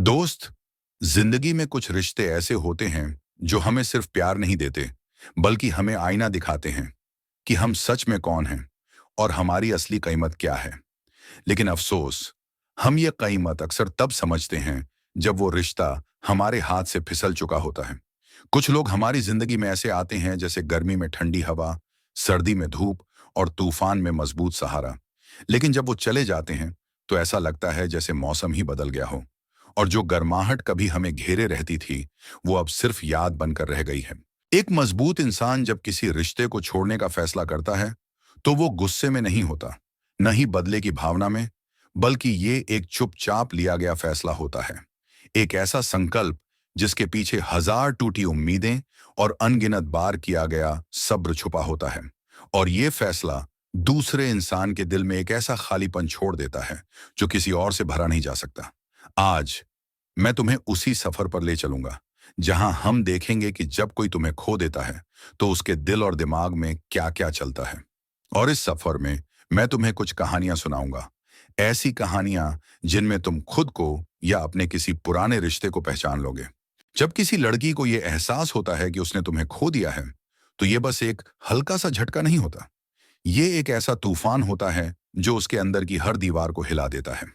दोस्त, जिंदगी में कुछ रिश्ते ऐसे होते हैं जो हमें सिर्फ प्यार नहीं देते, बल्कि हमें आईना दिखाते हैं कि हम सच में कौन हैं और हमारी असली कीमत क्या है। लेकिन अफसोस, हम ये कीमत अक्सर तब समझते हैं जब वो रिश्ता हमारे हाथ से फिसल चुका होता है। कुछ लोग हमारी जिंदगी में ऐसे आते हैं जैसे गर्मी में ठंडी हवा, सर्दी में धूप और तूफान में मजबूत सहारा। लेकिन जब वो चले जाते हैं तो ऐसा लगता है जैसे मौसम ही बदल गया हो, और जो गर्माहट कभी हमें घेरे रहती थी वो अब सिर्फ याद बनकर रह गई है। एक मजबूत इंसान जब किसी रिश्ते को छोड़ने का फैसला करता है तो वो गुस्से में नहीं होता, न ही बदले की भावना में, बल्कि ये एक चुपचाप लिया गया फैसला होता है। एक ऐसा संकल्प जिसके पीछे हजार टूटी उम्मीदें और अनगिनत बार किया गया सब्र छुपा होता है। और ये फैसला दूसरे इंसान के दिल में एक ऐसा खालीपन छोड़ देता है जो किसी और से भरा नहीं जा सकता। आज मैं तुम्हें उसी सफर पर ले चलूंगा जहां हम देखेंगे कि जब कोई तुम्हें खो देता है तो उसके दिल और दिमाग में क्या क्या चलता है। और इस सफर में मैं तुम्हें कुछ कहानियां सुनाऊंगा, ऐसी कहानियां जिनमें तुम खुद को या अपने किसी पुराने रिश्ते को पहचान लोगे। जब किसी लड़की को यह एहसास होता है कि उसने तुम्हें खो दिया है तो यह बस एक हल्का सा झटका नहीं होता, ये एक ऐसा तूफान होता है जो उसके अंदर की हर दीवार को हिला देता है।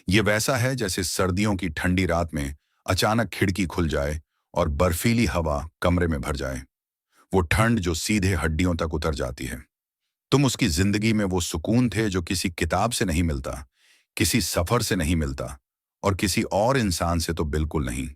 ये वैसा है जैसे सर्दियों की ठंडी रात में अचानक खिड़की खुल जाए और बर्फीली हवा कमरे में भर जाए। वो ठंड जो सीधे हड्डियों तक उतर जाती है। तुम उसकी जिंदगी में वो सुकून थे जो किसी किताब से नहीं मिलता, किसी सफर से नहीं मिलता, और किसी और इंसान से तो बिल्कुल नहीं।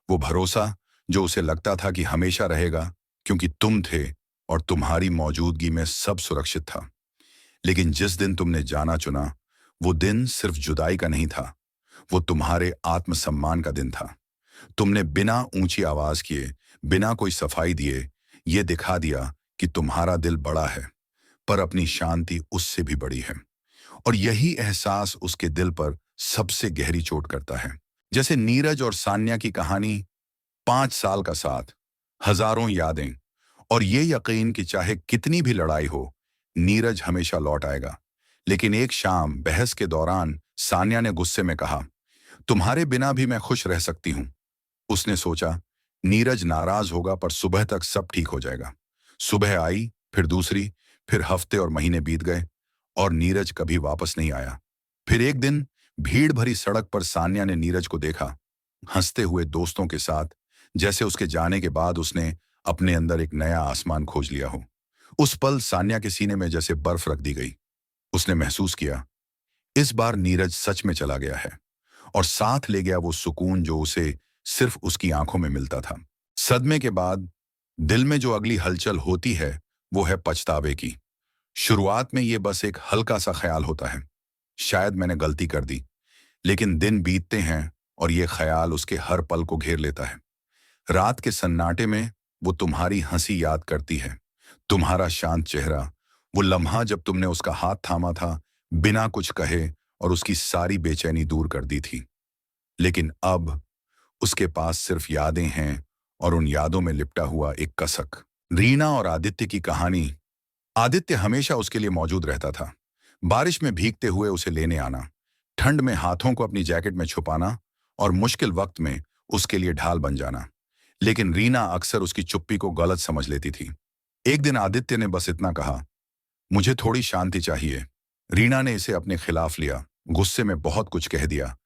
वो भरोसा जो उसे लगता था कि हमेशा रहेगा क्योंकि तुम थे और तुम्हारी मौजूदगी में सब सुरक्षित था। लेकिन जिस दिन तुमने जाना चुना, वो दिन सिर्फ जुदाई का नहीं था, वो तुम्हारे आत्मसम्मान का दिन था। तुमने बिना ऊंची आवाज किए, बिना कोई सफाई दिए, ये दिखा दिया कि तुम्हारा दिल बड़ा है, पर अपनी शांति उससे भी बड़ी है। और यही एहसास उसके दिल पर सबसे गहरी चोट करता है। जैसे नीरज और सान्या की कहानी, 5 साल का साथ, हजारों यादें, और ये यकीन कि चाहे कितनी भी लड़ाई हो, नीरज हमेशा लौट आएगा। लेकिन एक शाम बहस के दौरान सान्या ने गुस्से में कहा, तुम्हारे बिना भी मैं खुश रह सकती हूं। उसने सोचा, नीरज नाराज होगा पर सुबह तक सब ठीक हो जाएगा। सुबह आई, फिर दूसरी, फिर हफ्ते और महीने बीत गए और नीरज कभी वापस नहीं आया। फिर एक दिन भीड़ भरी सड़क पर सान्या ने नीरज को देखा, हंसते हुए दोस्तों के साथ, जैसे उसके जाने के बाद उसने अपने अंदर एक नया आसमान खोज लिया हो। उस पल सान्या के सीने में जैसे बर्फ रख दी गई। उसने महसूस किया, इस बार नीरज सच में चला गया है, और साथ ले गया वो सुकून जो उसे सिर्फ उसकी आंखों में मिलता था। सदमे के बाद दिल में जो अगली हलचल होती है वो है पछतावे की। शुरुआत में ये बस एक हल्का सा ख्याल होता है, शायद मैंने गलती कर दी। लेकिन दिन बीतते हैं और ये ख्याल उसके हर पल को घेर लेता है। रात के सन्नाटे में वो तुम्हारी हंसी याद करती है, तुम्हारा शांत चेहरा, वो लम्हा जब तुमने उसका हाथ थामा था बिना कुछ कहे और उसकी सारी बेचैनी दूर कर दी थी। लेकिन अब उसके पास सिर्फ यादें हैं, और उन यादों में लिपटा हुआ एक कसक। रीना और आदित्य की कहानी। आदित्य हमेशा उसके लिए मौजूद रहता था। बारिश में भीगते हुए उसे लेने आना, ठंड में हाथों को अपनी जैकेट में छुपाना, और मुश्किल वक्त में उसके लिए ढाल बन जाना। लेकिन रीना अक्सर उसकी चुप्पी को गलत समझ लेती थी। एक दिन आदित्य ने बस इतना कहा, मुझे थोड़ी शांति चाहिए। रीना ने इसे अपने खिलाफ लिया, गुस्से में बहुत कुछ कह दिया,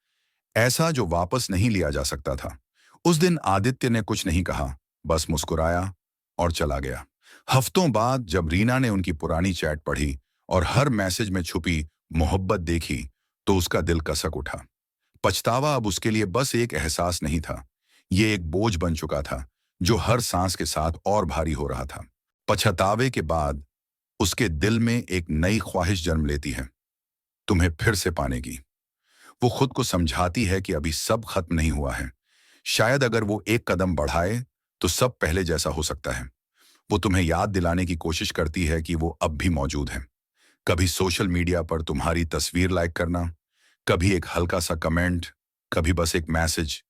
ऐसा जो वापस नहीं लिया जा सकता था। उस दिन आदित्य ने कुछ नहीं कहा, बस मुस्कुराया और चला गया। हफ्तों बाद जब रीना ने उनकी पुरानी चैट पढ़ी और हर मैसेज में छुपी मोहब्बत देखी तो उसका दिल कसक उठा। पछतावा अब उसके लिए बस एक एहसास नहीं था, ये एक बोझ बन चुका था जो हर सांस के साथ और भारी हो रहा था। पछतावे के बाद उसके दिल में एक नई ख्वाहिश जन्म लेती है, तुम्हें फिर से पाने की। वो खुद को समझाती है कि अभी सब खत्म नहीं हुआ है, शायद अगर वो एक कदम बढ़ाए तो सब पहले जैसा हो सकता है। वो तुम्हें याद दिलाने की कोशिश करती है कि वो अब भी मौजूद है। कभी सोशल मीडिया पर तुम्हारी तस्वीर लाइक करना, कभी एक हल्का सा कमेंट, कभी बस एक मैसेज,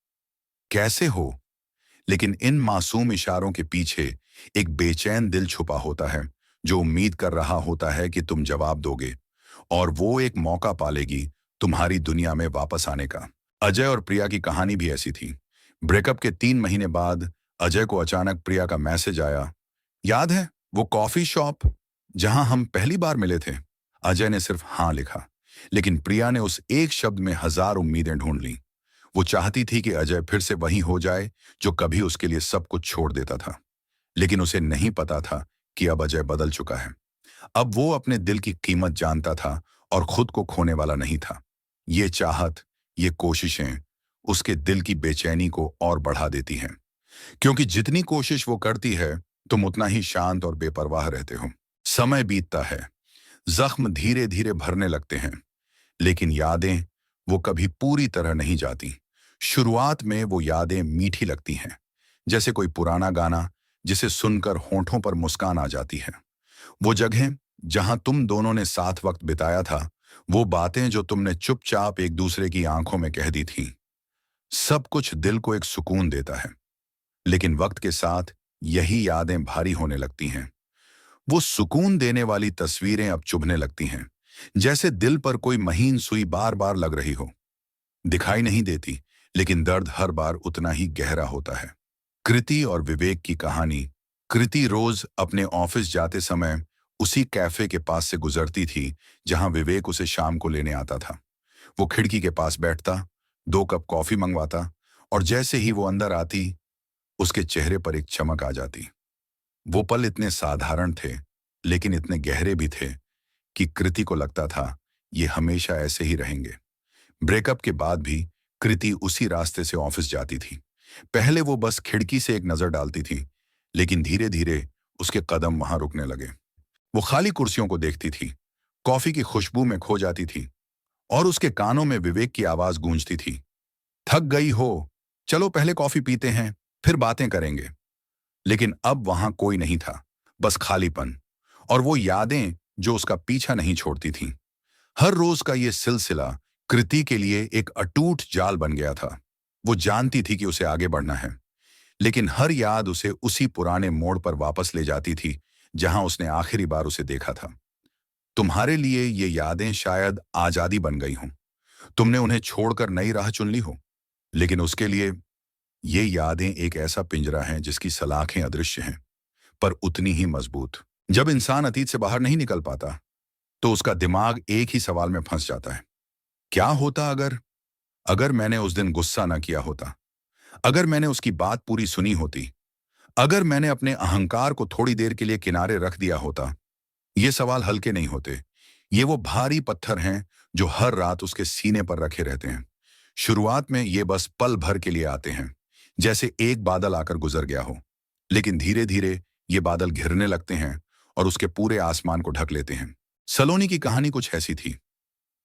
कैसे हो। लेकिन इन मासूम इशारों के पीछे एक बेचैन दिल छुपा होता है जो उम्मीद कर रहा होता है कि तुम जवाब दोगे, और वो एक मौका पालेगी तुम्हारी दुनिया में वापस आने का। अजय और प्रिया की कहानी भी ऐसी थी। ब्रेकअप के 3 महीने बाद अजय को अचानक प्रिया का मैसेज आया। याद है वो कॉफी शॉप जहां हम पहली बार मिले थे? अजय ने सिर्फ हाँ लिखा, लेकिन प्रिया ने उस एक शब्द में 1000 उम्मीदें ढूंढ ली। वो चाहती थी कि अजय फिर से वही हो जाए जो कभी उसके लिए सब कुछ छोड़ देता था। लेकिन उसे नहीं पता था कि अब अजय बदल चुका है। अब वो अपने दिल की कीमत जानता था और खुद को खोने वाला नहीं था। ये चाहत, ये कोशिशें उसके दिल की बेचैनी को और बढ़ा देती हैं, क्योंकि जितनी कोशिश वो करती है तुम उतना ही शांत और बेपरवाह रहते हो। समय बीतता है, जख्म धीरे धीरे भरने लगते हैं, लेकिन यादें वो कभी पूरी तरह नहीं जाती। शुरुआत में वो यादें मीठी लगती हैं, जैसे कोई पुराना गाना जिसे सुनकर होंठों पर मुस्कान आ जाती है। वो जगह जहां तुम दोनों ने साथ वक्त बिताया था, वो बातें जो तुमने चुपचाप एक दूसरे की आंखों में कह दी थी। सब कुछ दिल को एक सुकून देता है, लेकिन वक्त के साथ यही यादें भारी होने लगती हैं। वो सुकून देने वाली तस्वीरें अब चुभने लगती हैं, जैसे दिल पर कोई महीन सुई बार बार लग रही हो। दिखाई नहीं देती, लेकिन दर्द हर बार उतना ही गहरा होता है। कृति और विवेक की कहानी। कृति रोज अपने ऑफिस जाते समय उसी कैफे के पास से गुजरती थी जहां विवेक उसे शाम को लेने आता था। वो खिड़की के पास बैठता, 2 कप कॉफी मंगवाता, और जैसे ही वो अंदर आती उसके चेहरे पर एक चमक आ जाती। वो पल इतने साधारण थे, लेकिन इतने गहरे भी थे कि कृति को लगता था ये हमेशा ऐसे ही रहेंगे। ब्रेकअप के बाद भी कृति उसी रास्ते से ऑफिस जाती थी। पहले वो बस खिड़की से एक नजर डालती थी, लेकिन धीरे धीरे उसके कदम वहां रुकने लगे। वो खाली कुर्सियों को देखती थी, कॉफी की खुशबू में खो जाती थी, और उसके कानों में विवेक की आवाज गूंजती थी। थक गई हो? चलो पहले कॉफी पीते हैं, फिर बातें करेंगे। लेकिन अब वहां कोई नहीं था, बस खालीपन, और वो यादें जो उसका पीछा नहीं छोड़ती थीं। हर रोज का ये सिलसिला कृति के लिए एक अटूट जाल बन गया था। वो जानती थी कि उसे आगे बढ़ना है, लेकिन हर याद उसे उसी पुराने मोड़ पर वापस ले जाती थी जहां उसने आखिरी बार उसे देखा था। तुम्हारे लिए ये यादें शायद आजादी बन गई हों, तुमने उन्हें छोड़कर नई राह चुन ली हो, लेकिन उसके लिए ये यादें एक ऐसा पिंजरा है जिसकी सलाखें अदृश्य हैं, पर उतनी ही मजबूत। जब इंसान अतीत से बाहर नहीं निकल पाता, तो उसका दिमाग एक ही सवाल में फंस जाता है। क्या होता अगर? अगर मैंने उस दिन गुस्सा न किया होता, अगर मैंने उसकी बात पूरी सुनी होती, अगर मैंने अपने अहंकार को थोड़ी देर के लिए किनारे रख दिया होता। ये सवाल हल्के नहीं होते। ये वो भारी पत्थर हैं जो हर रात उसके सीने पर रखे रहते हैं। शुरुआत में ये बस पल भर के लिए आते हैं, जैसे एक बादल आकर गुजर गया हो, लेकिन धीरे धीरे ये बादल घिरने लगते हैं और उसके पूरे आसमान को ढक लेते हैं। सलोनी की कहानी कुछ ऐसी थी।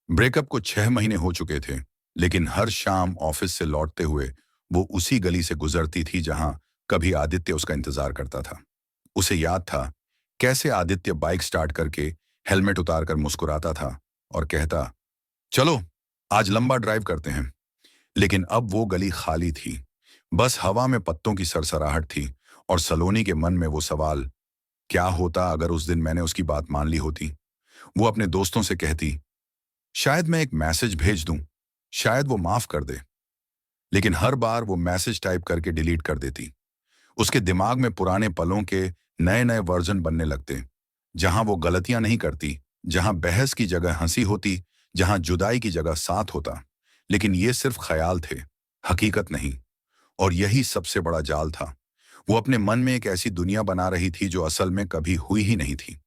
ब्रेकअप को 6 महीने हो चुके थे, लेकिन हर शाम ऑफिस से लौटते हुए वो उसी गली से गुजरती थी जहां कभी आदित्य उसका इंतजार करता था। उसे याद था कैसे आदित्य बाइक स्टार्ट करके हेलमेट उतारकर मुस्कुराता था और कहता, चलो आज लंबा ड्राइव करते हैं। लेकिन अब वो गली खाली थी, बस हवा में पत्तों की सरसराहट थी, और सलोनी के मन में वो सवाल, क्या होता अगर उस दिन मैंने उसकी बात मान ली होती? वो अपने दोस्तों से कहती, शायद मैं एक मैसेज भेज दूं, शायद वो माफ कर दे। लेकिन हर बार वो मैसेज टाइप करके डिलीट कर देती। उसके दिमाग में पुराने पलों के नए नए वर्जन बनने लगते, जहां वो गलतियां नहीं करती, जहां बहस की जगह हंसी होती, जहां जुदाई की जगह साथ होता। लेकिन ये सिर्फ ख्याल थे, हकीकत नहीं। और यही सबसे बड़ा जाल था। वो अपने मन में एक ऐसी दुनिया बना रही थी जो असल में कभी हुई ही नहीं थी।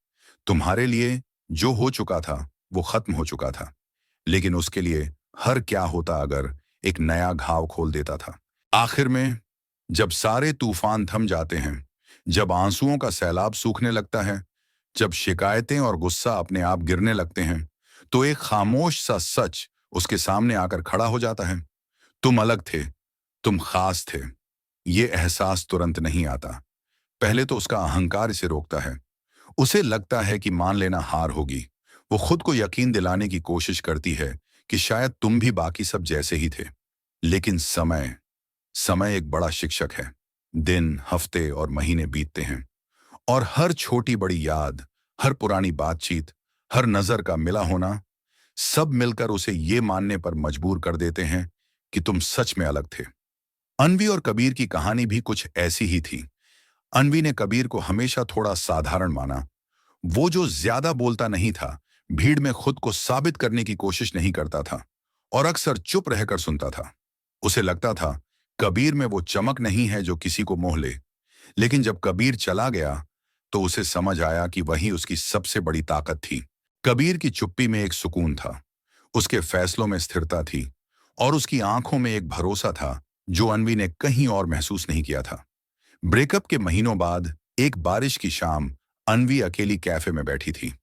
तुम्हारे लिए जो हो चुका था वो खत्म हो चुका था, लेकिन उसके लिए हर क्या होता अगर एक नया घाव खोल देता था। आखिर में जब सारे तूफान थम जाते हैं, जब आंसुओं का सैलाब सूखने लगता है, जब शिकायतें और गुस्सा अपने आप गिरने लगते हैं, तो एक खामोश सा सच उसके सामने आकर खड़ा हो जाता है। तुम अलग थे, तुम खास थे। ये एहसास तुरंत नहीं आता। पहले तो उसका अहंकार इसे रोकता है। उसे लगता है कि मान लेना हार होगी। वो खुद को यकीन दिलाने की कोशिश करती है कि शायद तुम भी बाकी सब जैसे ही थे। लेकिन समय समय एक बड़ा शिक्षक है। दिन, हफ्ते और महीने बीतते हैं, और हर छोटी बड़ी याद, हर पुरानी बातचीत, हर नजर का मिला होना, सब मिलकर उसे ये मानने पर मजबूर कर देते हैं कि तुम सच में अलग थे। अनवी और कबीर की कहानी भी कुछ ऐसी ही थी। अनवी ने कबीर को हमेशा थोड़ा साधारण माना। वो जो ज्यादा बोलता नहीं था, भीड़ में खुद को साबित करने की कोशिश नहीं करता था और अक्सर चुप रहकर सुनता था। उसे लगता था कबीर में वो चमक नहीं है जो किसी को मोह ले। लेकिन जब कबीर चला गया तो उसे समझ आया कि वही उसकी सबसे बड़ी ताकत थी। कबीर की चुप्पी में एक सुकून था, उसके फैसलों में स्थिरता थी और उसकी आंखों में एक भरोसा था जो अनवी ने कहीं और महसूस नहीं किया था। ब्रेकअप के महीनों बाद एक बारिश की शाम अनवी अकेली कैफे में बैठी थी।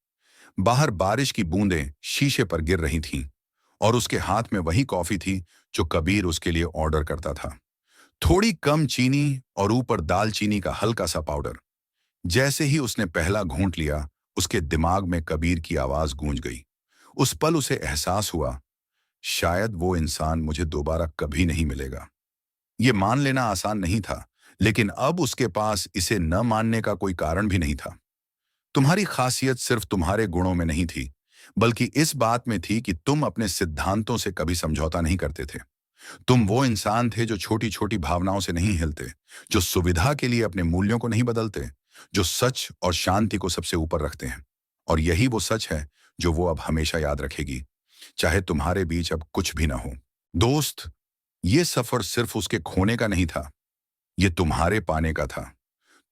बाहर बारिश की बूंदें शीशे पर गिर रही थीं और उसके हाथ में वही कॉफी थी जो कबीर उसके लिए ऑर्डर करता था। थोड़ी कम चीनी और ऊपर दालचीनी का हल्का सा पाउडर। जैसे ही उसने पहला घूंट लिया, उसके दिमाग में कबीर की आवाज गूंज गई। उस पल उसे एहसास हुआ, शायद वो इंसान मुझे दोबारा कभी नहीं मिलेगा। ये मान लेना आसान नहीं था, लेकिन अब उसके पास इसे न मानने का कोई कारण भी नहीं था। तुम्हारी खासियत सिर्फ तुम्हारे गुणों में नहीं थी, बल्कि इस बात में थी कि तुम अपने सिद्धांतों से कभी समझौता नहीं करते थे। तुम वो इंसान थे जो छोटी छोटी भावनाओं से नहीं हिलते, जो सुविधा के लिए अपने मूल्यों को नहीं बदलते, जो सच और शांति को सबसे ऊपर रखते हैं। और यही वो सच है जो वो अब हमेशा याद रखेगी, चाहे तुम्हारे बीच अब कुछ भी ना हो। दोस्त, ये सफर सिर्फ उसके खोने का नहीं था, ये तुम्हारे पाने का था।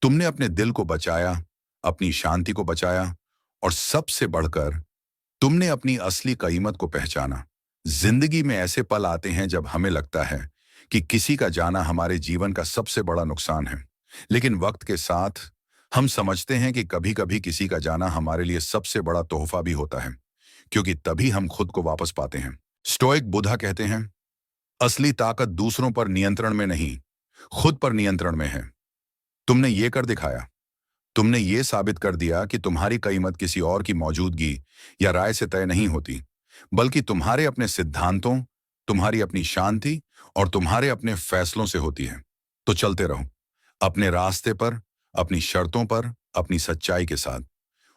तुमने अपने दिल को बचाया, अपनी शांति को बचाया और सबसे बढ़कर तुमने अपनी असली कीमत को पहचाना। जिंदगी में ऐसे पल आते हैं जब हमें लगता है कि किसी का जाना हमारे जीवन का सबसे बड़ा नुकसान है, लेकिन वक्त के साथ हम समझते हैं कि कभी-कभी किसी का जाना हमारे लिए सबसे बड़ा तोहफा भी होता है, क्योंकि तभी हम खुद को वापस पाते हैं। स्टोइक बुद्धा कहते हैं, असली ताकत दूसरों पर नियंत्रण में नहीं, खुद पर नियंत्रण में है। तुमने ये कर दिखाया। तुमने ये साबित कर दिया कि तुम्हारी कीमत किसी और की मौजूदगी या राय से तय नहीं होती, बल्कि तुम्हारे अपने सिद्धांतों, तुम्हारी अपनी शांति और तुम्हारे अपने फैसलों से होती है। तो चलते रहो, अपने रास्ते पर, अपनी शर्तों पर, अपनी सच्चाई के साथ।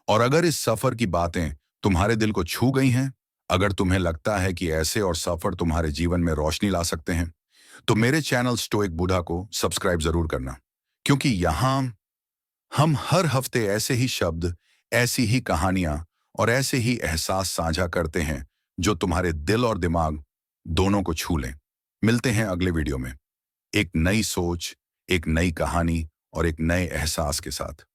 और अगर इस सफर की बातें तुम्हारे दिल को छू गई हैं, अगर तुम्हें लगता है कि ऐसे और सफर तुम्हारे जीवन में रोशनी ला सकते हैं, तो मेरे चैनल स्टोइक बुद्धा को सब्सक्राइब जरूर करना, क्योंकि यहाँ हम हर हफ्ते ऐसे ही शब्द, ऐसी ही कहानियां और ऐसे ही एहसास साझा करते हैं जो तुम्हारे दिल और दिमाग दोनों को छू लें। मिलते हैं अगले वीडियो में, एक नई सोच, एक नई कहानी और एक नए एहसास के साथ।